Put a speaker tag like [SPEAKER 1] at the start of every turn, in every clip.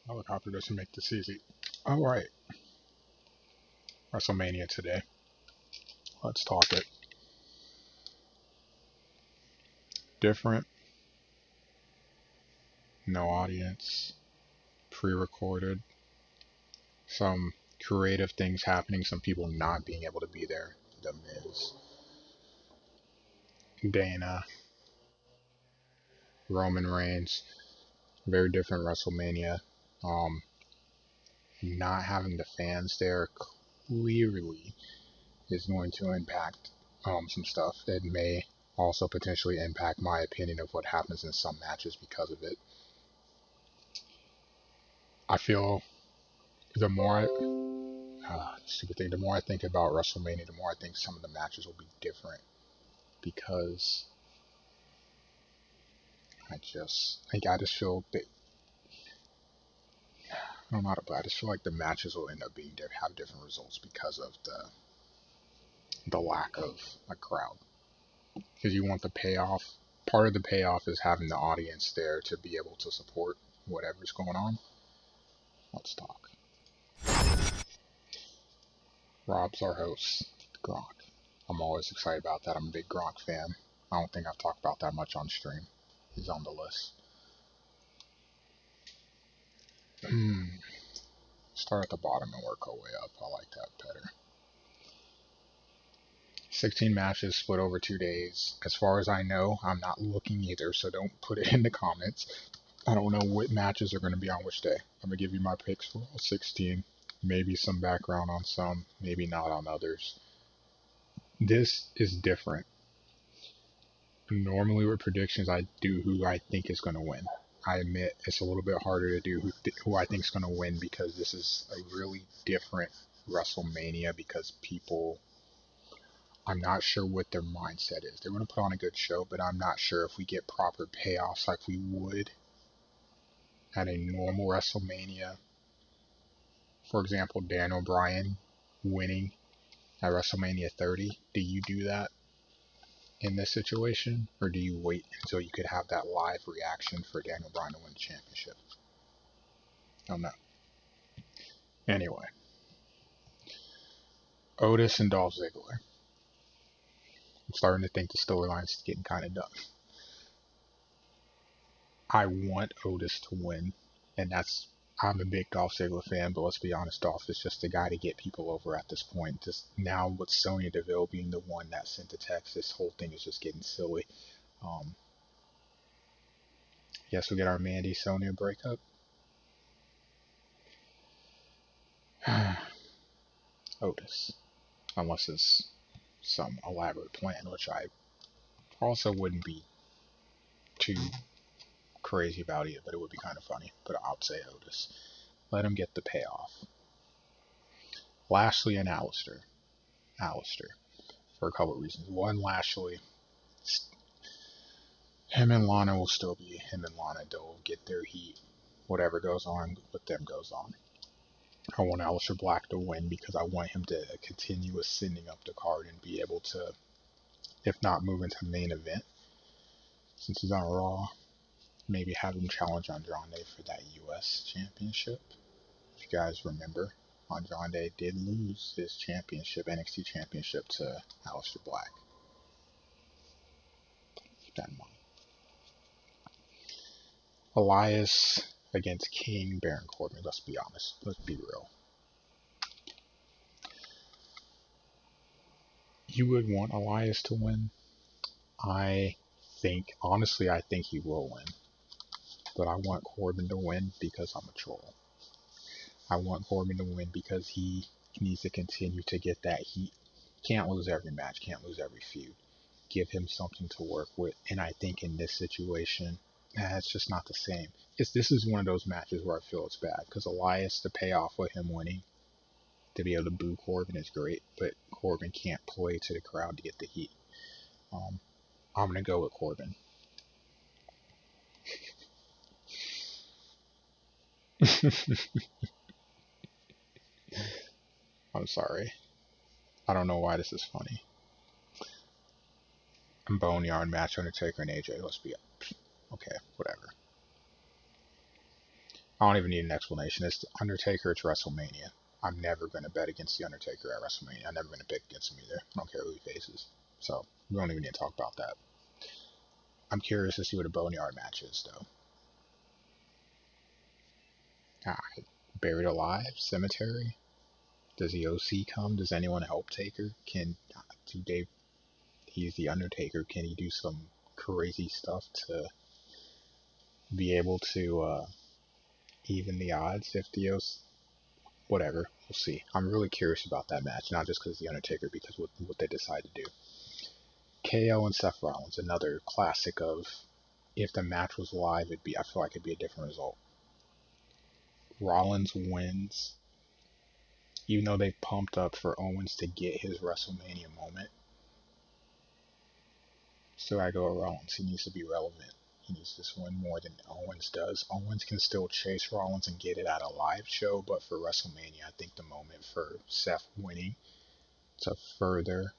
[SPEAKER 1] Helicopter doesn't make this easy. Alright, WrestleMania today. Let's talk it. Different, no audience, pre-recorded, some creative things happening, some people not being able to be there. The Miz, Dana, Roman Reigns, very different WrestleMania. Um, Not having the fans there clearly is going to impact some stuff. It may also potentially impact my opinion of what happens in some matches because of it. I feel the more stupid thing, the more I think about WrestleMania, the more I think some of the matches will be different because I just feel that I don't know how to put it. I just feel like the matches will end up being have different results because of the lack of a crowd. Because you want the payoff. Part of the payoff is having the audience there to be able to support whatever's going on. Let's talk. Rob's our host, Gronk. I'm always excited about that. I'm a big Gronk fan. I don't think I've talked about that much on stream. He's on the list. Start at the bottom and work our way up. I like that better. 16 matches split over 2 days. As far as I know, I'm not looking either, so don't put it in the comments. I don't know what matches are going to be on which day. I'm going to give you my picks for all 16. Maybe some background on some, maybe not on others. This is different. Normally with predictions, I do who I think is going to win. I admit it's a little bit harder to do who I think is going to win because this is a really different WrestleMania because I'm not sure what their mindset is. They're going to put on a good show, but I'm not sure if we get proper payoffs like we would at a normal WrestleMania. For example, Daniel Bryan winning at WrestleMania 30. Do you do that in this situation? Or do you wait until you could have that live reaction for Daniel Bryan to win the championship? I don't know. Anyway, Otis and Dolph Ziggler. I'm starting to think the storyline's getting kind of done. I want Otis to win, and I'm a big Dolph Ziggler fan, but let's be honest, Dolph is just the guy to get people over at this point. Just now with Sonya Deville being the one that sent the text, this whole thing is just getting silly. Yes, we get our Mandy Sonya breakup. Otis, unless it's some elaborate plan, which I also wouldn't be too crazy about it, but it would be kind of funny. But I'll say Otis. Let him get the payoff. Lashley and Alistair. For a couple of reasons. One, Lashley, him and Lana will still be him and Lana. They'll get their heat. Whatever goes on with them goes on. I want Aleister Black to win because I want him to continue ascending up the card and be able to, if not move into main event, since he's on Raw, maybe have him challenge Andrade for that US championship. If you guys remember, Andrade did lose his championship, NXT championship, to Aleister Black. Keep that in mind. Elias against King Baron Corbin. Let's be honest. Let's be real. You would want Elias to win. Honestly, I think he will win. But I want Corbin to win because I'm a troll. I want Corbin to win because he needs to continue to get that heat. Can't lose every match, can't lose every feud. Give him something to work with. And I think in this situation, it's just not the same. This is one of those matches where I feel it's bad because Elias, the payoff with him winning, to be able to boo Corbin is great, but Corbin can't play to the crowd to get the heat. I'm going to go with Corbin. I'm sorry. I don't know why this is funny. Boneyard match, Undertaker and AJ. Let's be okay, whatever. I don't even need an explanation. It's Undertaker. It's WrestleMania. I'm never going to bet against the Undertaker at WrestleMania. I'm never going to pick against him either. I don't care who he faces. So we don't even need to talk about that. I'm curious to see what a Boneyard match is, though. Buried Alive, Cemetery. Does the OC come? Does anyone help Taker? Do Dave? He's the Undertaker. Can he do some crazy stuff to be able to even the odds if the OC? Whatever, we'll see. I'm really curious about that match, not just because the Undertaker, because what they decide to do. KO and Seth Rollins, another classic of if the match was live, I feel like it'd be a different result. Rollins wins, even though they pumped up for Owens to get his WrestleMania moment. Still gotta go with Rollins. He needs to be relevant. He needs to win more than Owens does. Owens can still chase Rollins and get it at a live show, but for WrestleMania, I think the moment for Seth winning to further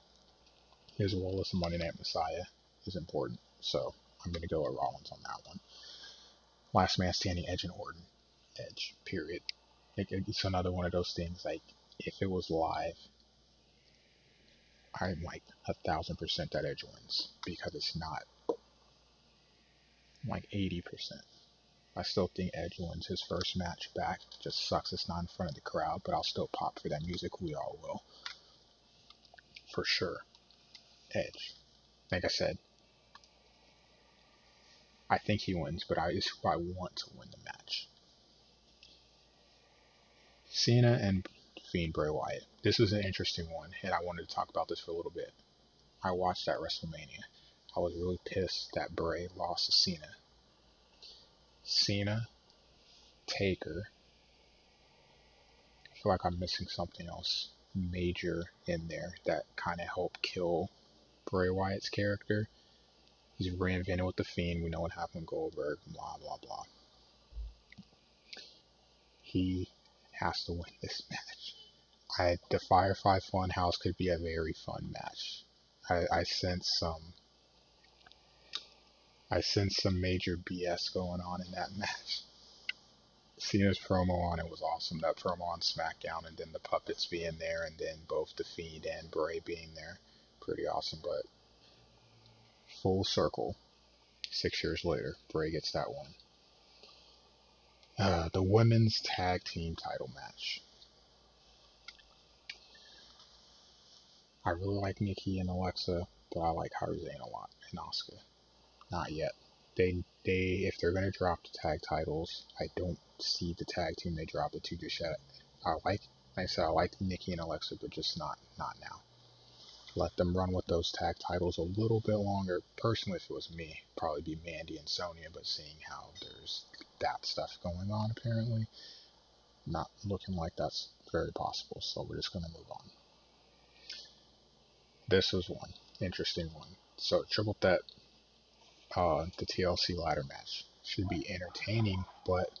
[SPEAKER 1] his role as the Monday Night Messiah is important. So I'm going to go with Rollins on that one. Last man standing, Edge and Orton. Edge, period. It's another one of those things, like, if it was live, I'm like 1,000% that Edge wins, because it's not. I'm like 80%. I still think Edge wins his first match back. Just sucks it's not in front of the crowd, but I'll still pop for that music. We all will. For sure. Edge. Like I said, I think he wins, but it's who I want to win the match. Cena and Fiend Bray Wyatt. This was an interesting one, and I wanted to talk about this for a little bit. I watched that WrestleMania. I was really pissed that Bray lost to Cena. Cena, Taker. I feel like I'm missing something else major in there that kind of helped kill Bray Wyatt's character. He's reinvented with the Fiend. We know what happened with Goldberg. Blah blah blah. He has to win this match. The Firefly Funhouse could be a very fun match. I sense some major BS going on in that match. Cena's promo on it was awesome. That promo on SmackDown, and then the puppets being there, and then both the Fiend and Bray being there, pretty awesome. But full circle, 6 years later, Bray gets that one. The women's tag team title match. I really like Nikki and Alexa, but I like Kairi Sane a lot, and Asuka. Not yet. They if they're gonna drop the tag titles, I don't see the tag team they drop it to just yet. Like I said, I like Nikki and Alexa, but just not now. Let them run with those tag titles a little bit longer. Personally, if it was me, probably be Mandy and Sonya, but seeing how there's that stuff going on apparently, not looking like that's very possible, so we're just gonna move on. This was one interesting one. So triple threat, the TLC ladder match should be entertaining, but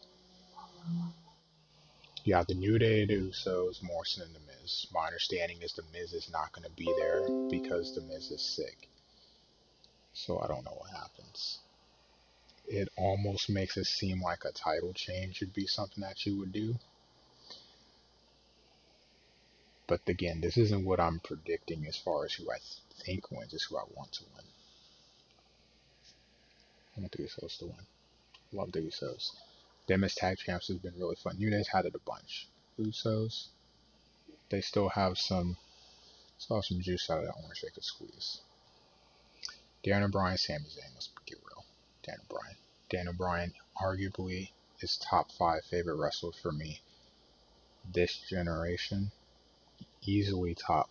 [SPEAKER 1] you have the New Day, the Usos, Morrison, and The Miz. My understanding is The Miz is not going to be there because The Miz is sick. So I don't know what happens. It almost makes it seem like a title change would be something that you would do. But again, this isn't what I'm predicting as far as who I think wins. It's who I want to win. I want the Usos to win. Love the Usos. Them as tag champs has been really fun. New Day's had it a bunch. Usos, they still have some juice out of that orange they could squeeze. Daniel Bryan, Sami Zayn, let's get real. Daniel Bryan arguably is top 5 favorite wrestler for me this generation. Easily top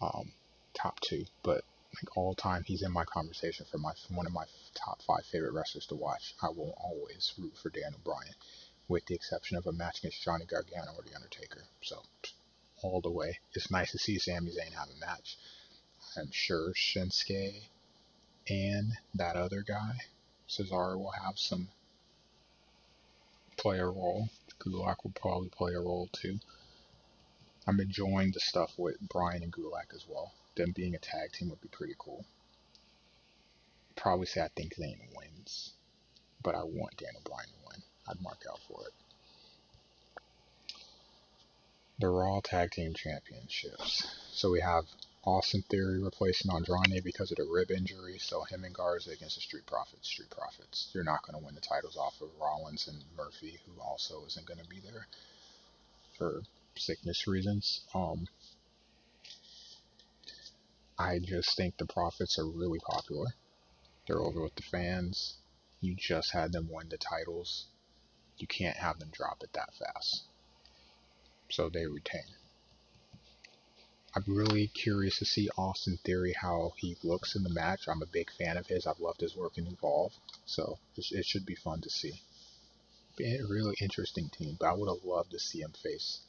[SPEAKER 1] 2, but like all time he's in my conversation for one of my top 5 favorite wrestlers to watch. I will always root for Daniel Bryan, with the exception of a match against Johnny Gargano or The Undertaker. So all the way. It's nice to see Sami Zayn have a match. I'm sure Shinsuke and that other guy, Cesaro, will have some play a role. Gulak will probably play a role too. I'm enjoying the stuff with Bryan and Gulak as well. Them being a tag team would be pretty cool. Probably say I think Zayn wins, but I want Daniel Bryan to win. I'd mark out The Raw Tag Team Championships. So we have Austin Theory replacing Andrade because of the rib injury. So him and Garza against the Street Profits. Street Profits. You're not going to win the titles off of Rollins and Murphy, who also isn't going to be there for sickness reasons. I just think the Profits are really popular. They're over with the fans. You just had them win the titles. You can't have them drop it that fast. So they retain. I'm really curious to see Austin Theory, how he looks in the match. I'm a big fan of his. I've loved his work in Evolve. So it should be fun to see. Be a really interesting team, but I would have loved to see him face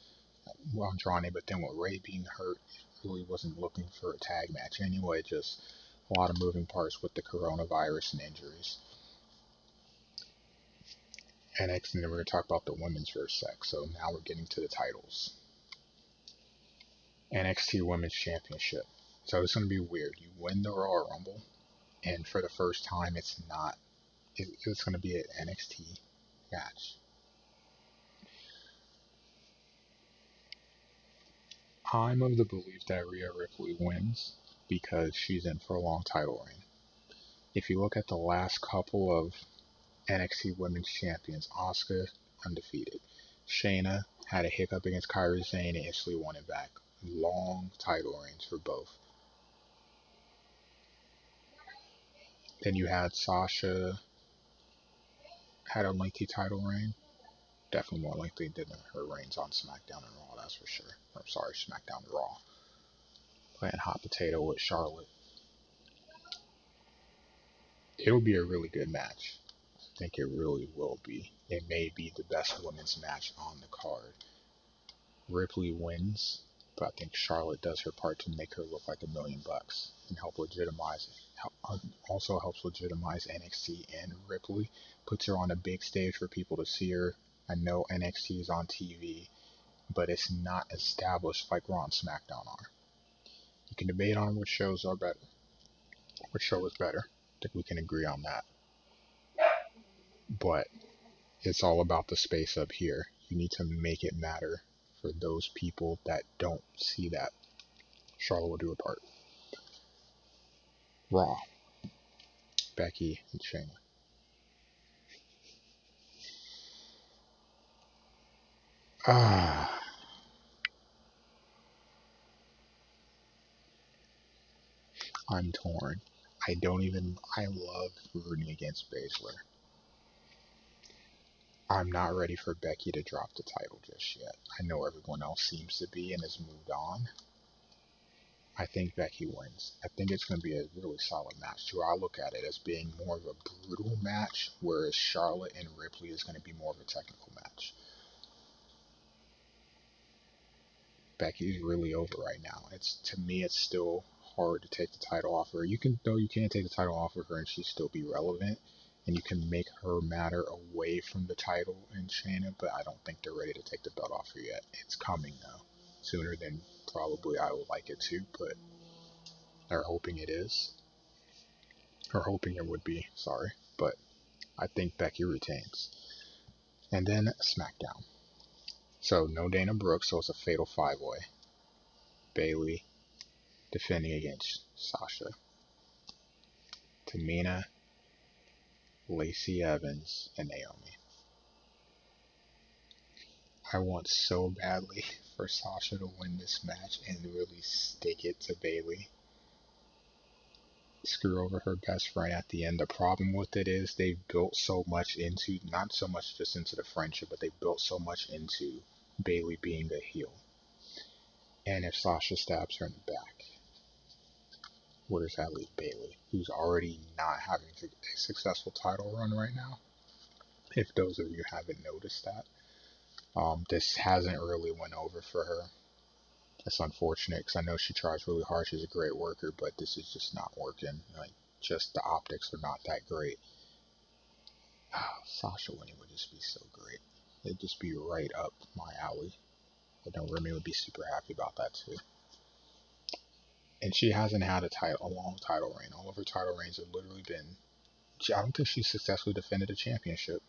[SPEAKER 1] Andrade, but then with Ray being hurt, really wasn't looking for a tag match anyway. Just a lot of moving parts with the coronavirus and injuries. And next, and then we're going to talk about the women's for a sec. So now we're getting to the titles. NXT Women's Championship. So it's going to be weird. You win the Royal Rumble, and for the first time, it's going to be an NXT match. I'm of the belief that Rhea Ripley wins because she's in for a long title reign. If you look at the last couple of NXT Women's Champions, Asuka undefeated. Shayna had a hiccup against Kairi Sane and instantly won it back. Long title reigns for both. Then you had Sasha, had a lengthy title reign. Definitely more lengthy than her reigns on SmackDown and Raw, that's for sure. I'm sorry, SmackDown and Raw. Playing hot potato with Charlotte. It'll be a really good match. I think it really will be. It may be the best women's match on the card. Ripley wins, but I think Charlotte does her part to make her look like $1,000,000 and help legitimize it. Also helps legitimize NXT, and Ripley puts her on a big stage for people to see her. I know NXT is on TV, but it's not established like Raw and SmackDown are. You can debate on which shows are better. Which show is better? I think we can agree on that. But it's all about the space up here. You need to make it matter for those people that don't see that. Charlotte will do her part. Raw. Becky and Shayna. I'm torn. I love rooting against Baszler. I'm not ready for Becky to drop the title just yet. I know everyone else seems to be and has moved on. I think Becky wins. I think it's going to be a really solid match too. I look at it as being more of a brutal match, whereas Charlotte and Ripley is going to be more of a technical match. Becky's really over right now. To me, it's still hard to take the title off her. You can take the title off of her and she still be relevant, and you can make her matter away from the title in Shayna, but I don't think they're ready to take the belt off her yet. It's coming though, sooner than probably I would like it to, but they're hoping it is. Or hoping it would be, sorry. But I think Becky retains. And then SmackDown. So no Dana Brooks, so it's a fatal 5-way. Bayley defending against Sasha. Tamina, Lacey Evans, and Naomi. I want so badly for Sasha to win this match and really stick it to Bayley. Screw over her best friend at the end. The problem with it is they've built so much into, not so much just into the friendship, but they've built so much into Bayley being a heel. And if Sasha stabs her in the back, where does that leave Bayley, who's already not having a successful title run right now? If those of you haven't noticed that. This hasn't really went over for her. It's unfortunate because I know she tries really hard. She's a great worker, but this is just not working. Like, just the optics are not that great. Sasha winning would just be so great. It'd just be right up my alley. I know Remy would be super happy about that too. And she hasn't had a long title reign. All of her title reigns have literally been. I don't think she successfully defended a championship.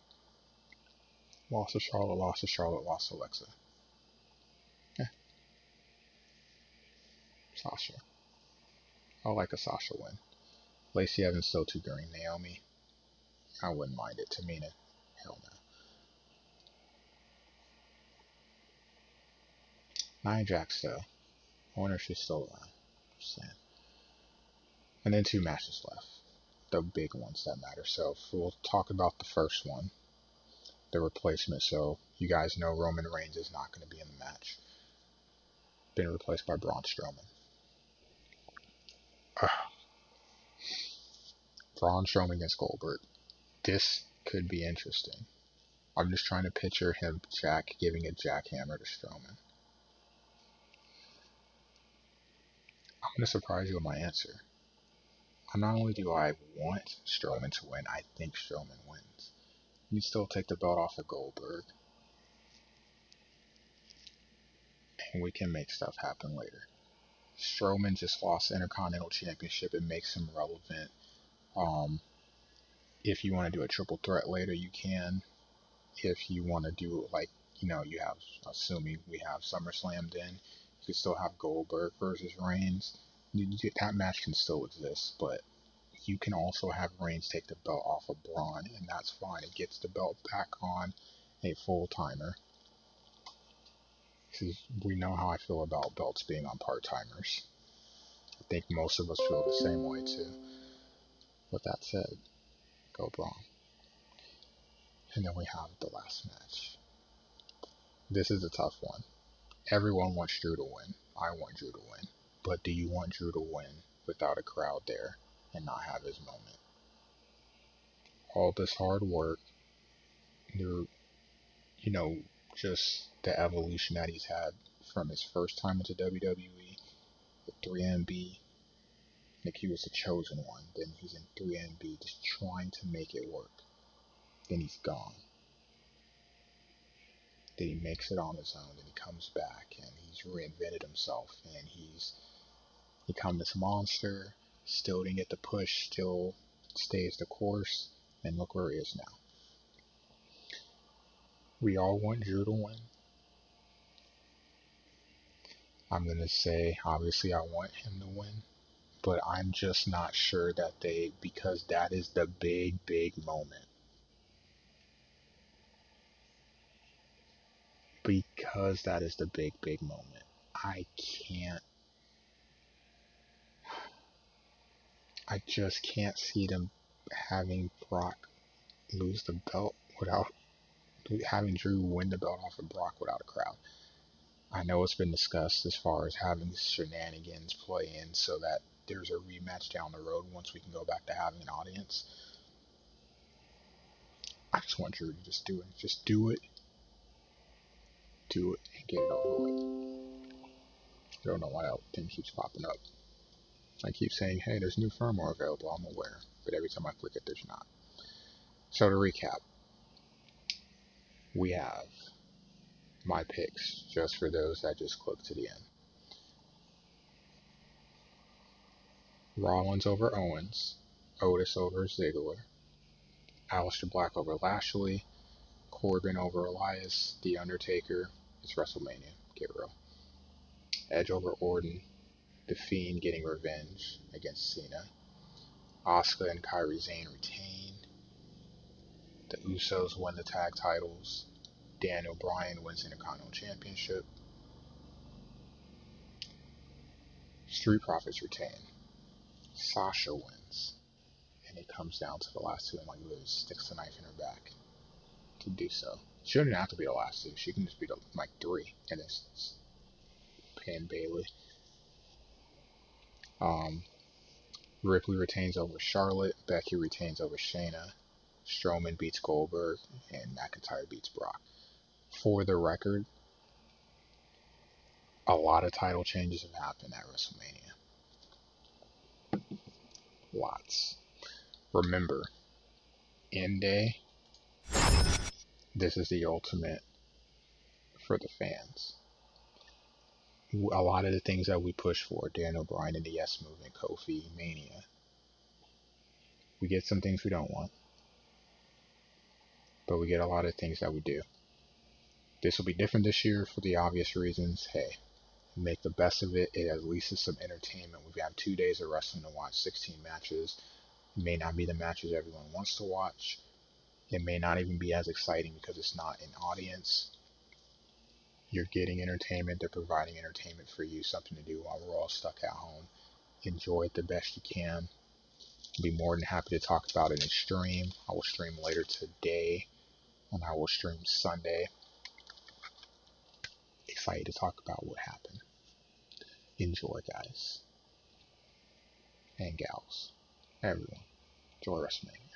[SPEAKER 1] Lost to Charlotte, lost to Charlotte, lost to Alexa. Sasha. I like a Sasha win. Lacey Evans still too green. Naomi, I wouldn't mind it. Tamina, hell no. Nia Jax though. I wonder if she's still around. Just saying. And then 2 matches left. The big ones that matter. So we'll talk about the first one, the replacement. So you guys know Roman Reigns is not going to be in the match. Been replaced by Braun Strowman. Braun Strowman against Goldberg. This could be interesting. I'm just trying to picture him giving a jackhammer to Strowman. I'm going to surprise you with my answer. Not only do I want Strowman to win, I think Strowman wins. You still take the belt off of Goldberg, and we can make stuff happen later. Strowman just lost the Intercontinental Championship. It makes him relevant. If you want to do a triple threat later, you can. If you want to do you have, assuming we have SummerSlam, then you can still have Goldberg versus Reigns. That match can still exist, but you can also have Reigns take the belt off of Braun, and that's fine. It gets the belt back on a full timer. Because we know how I feel about belts being on part timers. I think most of us feel the same way too. With that said, go Braun. And then we have the last match. This is a tough one. Everyone wants Drew to win. I want Drew to win. But do you want Drew to win without a crowd there and not have his moment? All this hard work, just the evolution that he's had from his first time into WWE, the 3MB, like he was the chosen one. Then he's in 3MB just trying to make it work. Then he's gone. Then he makes it on his own. Then he comes back and he's reinvented himself and he's become this monster. Still didn't get the push. Still stays the course. And look where he is now. We all want Drew to win. I'm going to say, obviously, I want him to win. But I'm just not sure that because that is the big, big moment. Because that is the big, big moment. I just can't see them having Brock lose the belt without having Drew win the belt off of Brock without a crowd. I know it's been discussed as far as having shenanigans play in so that there's a rematch down the road once we can go back to having an audience. I just want Drew to just do it. Just do it. Do it and get it over with. I don't know why that thing keeps popping up. I keep saying, hey, there's new firmware available. I'm aware. But every time I click it, there's not. So to recap, we have my picks, just for those that just clicked to the end. Rollins over Owens, Otis over Ziggler, Aleister Black over Lashley, Corbin over Elias, The Undertaker. It's WrestleMania. Get real. Edge over Orton, The Fiend getting revenge against Cena, Asuka and Kairi Sane retain, the Usos win the tag titles, Daniel Bryan wins the Intercontinental Championship, Street Profits retain, Sasha wins, and it comes down to the last two, and like literally sticks the knife in her back to do so. She doesn't have to be the last two. She can just be like 3 and then pin Bayley. Ripley retains over Charlotte. Becky retains over Shayna. Strowman beats Goldberg, and McIntyre beats Brock. For the record, a lot of title changes have happened at WrestleMania. Lots. Remember, end day, this is the ultimate for the fans. A lot of the things that we push for, Daniel Bryan and the Yes Movement, Kofi, Mania, we get some things we don't want, but we get a lot of things that we do. This will be different this year for the obvious reasons. Hey, Make the best of it. It at least is some entertainment. We've got 2 days of wrestling to watch, 16 matches. It may not be the matches everyone wants to watch. It may not even be as exciting because it's not an audience. You're getting entertainment. They're providing entertainment for you, something to do while we're all stuck at home. Enjoy it the best you can. I'll be more than happy to talk about it in stream. I will stream later today, and I will stream Sunday. Excited to talk about what happened. Enjoy, guys and gals. Everyone, enjoy WrestleMania.